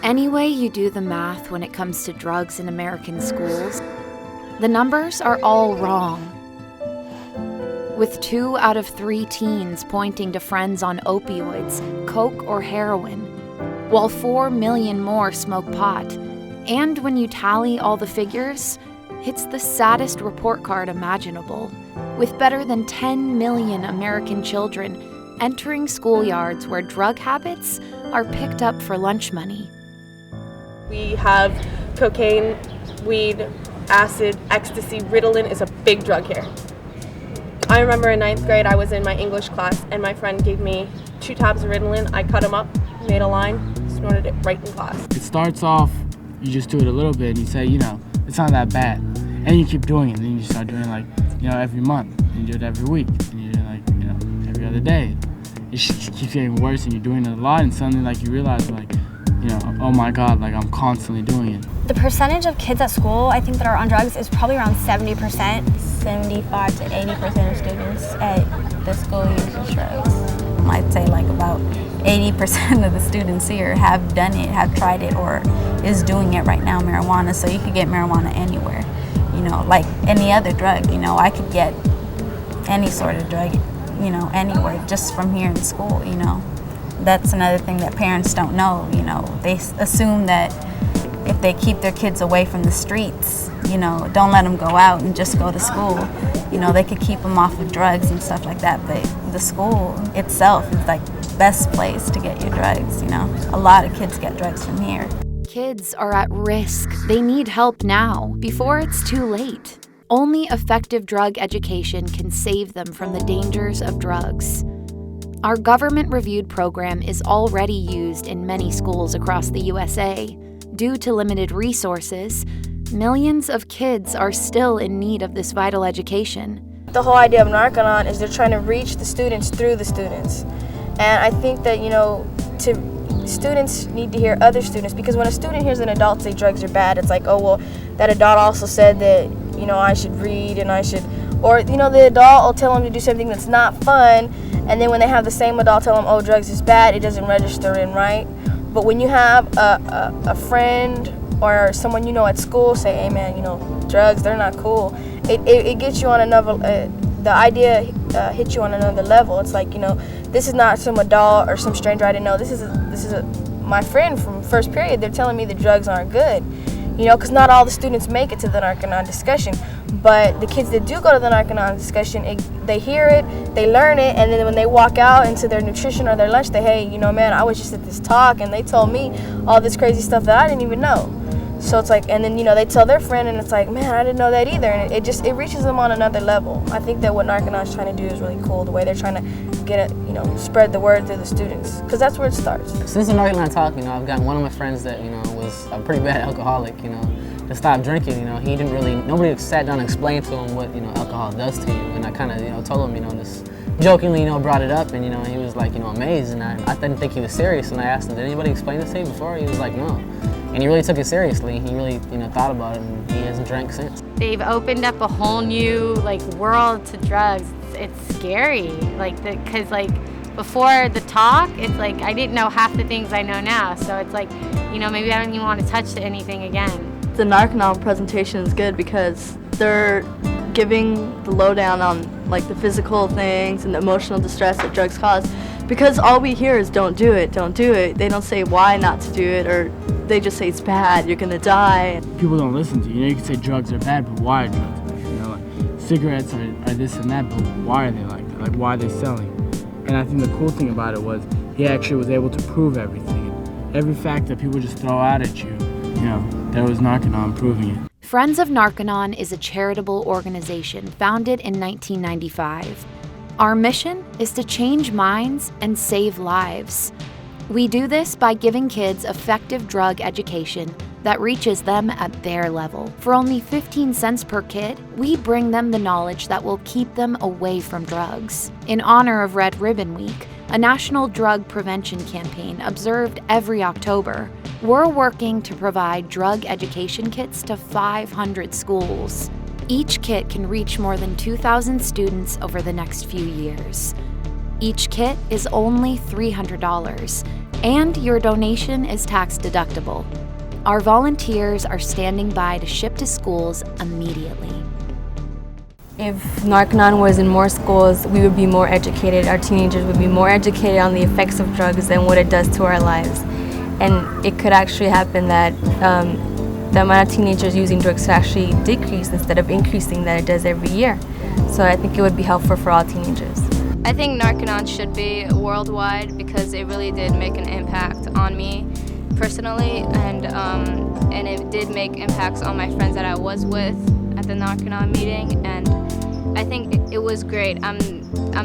Any way you do the math when it comes to drugs in American schools, the numbers are all wrong. With 2 out of 3 teens pointing to friends on opioids, coke, or heroin, while 4 million more smoke pot. And when you tally all the figures, it's the saddest report card imaginable, with better than 10 million American children entering schoolyards where drug habits are picked up for lunch money. We have cocaine, weed, acid, ecstasy. Ritalin is a big drug here. I remember in 9th grade, I was in my English class, and my friend gave me 2 tabs of Ritalin. I cut them up, made a line, snorted it right in class. It starts off, you just do it a little bit, and you say, it's not that bad. And you keep doing it, and then you start doing every month, and you do it every week, and you do it every other day. It just keeps getting worse, and you're doing it a lot, and suddenly you realize oh my God, I'm constantly doing it. The percentage of kids at school, I think, that are on drugs is probably around 70%. 75 to 80% of students at the school use drugs. I'd say about 80% of the students here have done it, have tried it, or is doing it right now, marijuana. So you could get marijuana anywhere, like any other drug. I could get any sort of drug, anywhere just from here in school, That's another thing that parents don't know, They assume that if they keep their kids away from the streets, don't let them go out and just go to school, they could keep them off of drugs and stuff like that. But the school itself is the best place to get your drugs, A lot of kids get drugs from here. Kids are at risk. They need help now, before it's too late. Only effective drug education can save them from the dangers of drugs. Our government-reviewed program is already used in many schools across the USA. Due to limited resources, millions of kids are still in need of this vital education. The whole idea of Narconon is they're trying to reach the students through the students. And I think that, students need to hear other students, because when a student hears an adult say drugs are bad, it's like, oh, well, that adult also said that, I should read and I should, or, the adult will tell them to do something that's not fun, and then when they have the same adult tell them, oh, drugs is bad, it doesn't register in right. But when you have a friend or someone at school say, hey man, drugs, they're not cool, it gets you on another, the idea hits you on another level. It's like, this is not some adult or some stranger I didn't know. This is my friend from first period. They're telling me the drugs aren't good, because not all the students make it to the Narconon discussion. But the kids that do go to the Narconon discussion, they hear it, they learn it, and then when they walk out into their nutrition or their lunch, they, hey, man, I was just at this talk, and they told me all this crazy stuff that I didn't even know. So it's like, and then, they tell their friend, and it's like, man, I didn't know that either. And it reaches them on another level. I think that what Narconon's trying to do is really cool, the way they're trying to get it, spread the word through the students, because that's where it starts. Since the Narconon talk, I've gotten one of my friends that, was a pretty bad alcoholic, to stop drinking, he didn't really, nobody sat down and explained to him what, alcohol does to you. And I kind of, told him, just jokingly, brought it up, and, he was like, amazed. And I didn't think he was serious. And I asked him, did anybody explain this to you before? He was like, no. And he really took it seriously. He really, thought about it, and he hasn't drank since. They've opened up a whole new, world to drugs. It's scary, because, before the talk, it's I didn't know half the things I know now. So it's maybe I don't even want to touch anything again. The Narconon presentation is good because they're giving the lowdown on the physical things and the emotional distress that drugs cause, because all we hear is don't do it, don't do it. They don't say why not to do it, or they just say it's bad, you're gonna die. People don't listen to you. You can say drugs are bad, but why are drugs bad? Cigarettes are this and that, but why are they like that? Why are they selling? And I think the cool thing about it was he actually was able to prove everything. And every fact that people just throw out at you, there was Narconon proving it. Friends of Narconon is a charitable organization founded in 1995. Our mission is to change minds and save lives. We do this by giving kids effective drug education that reaches them at their level. For only 15 cents per kid, we bring them the knowledge that will keep them away from drugs. In honor of Red Ribbon Week, a national drug prevention campaign observed every October, we're working to provide drug education kits to 500 schools. Each kit can reach more than 2,000 students over the next few years. Each kit is only $300, and your donation is tax deductible. Our volunteers are standing by to ship to schools immediately. If Narconon was in more schools, we would be more educated. Our teenagers would be more educated on the effects of drugs and what it does to our lives. And it could actually happen that the amount of teenagers using drugs could actually decrease instead of increasing that it does every year. So I think it would be helpful for all teenagers. I think Narconon should be worldwide because it really did make an impact on me personally, and it did make impacts on my friends that I was with at the Narconon meeting, and I think it was great. I'm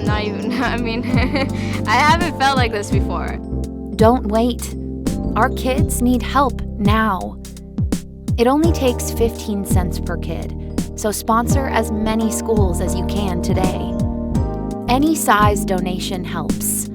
not even, I haven't felt like this before. Don't wait. Our kids need help now. It only takes 15 cents per kid, so sponsor as many schools as you can today. Any size donation helps.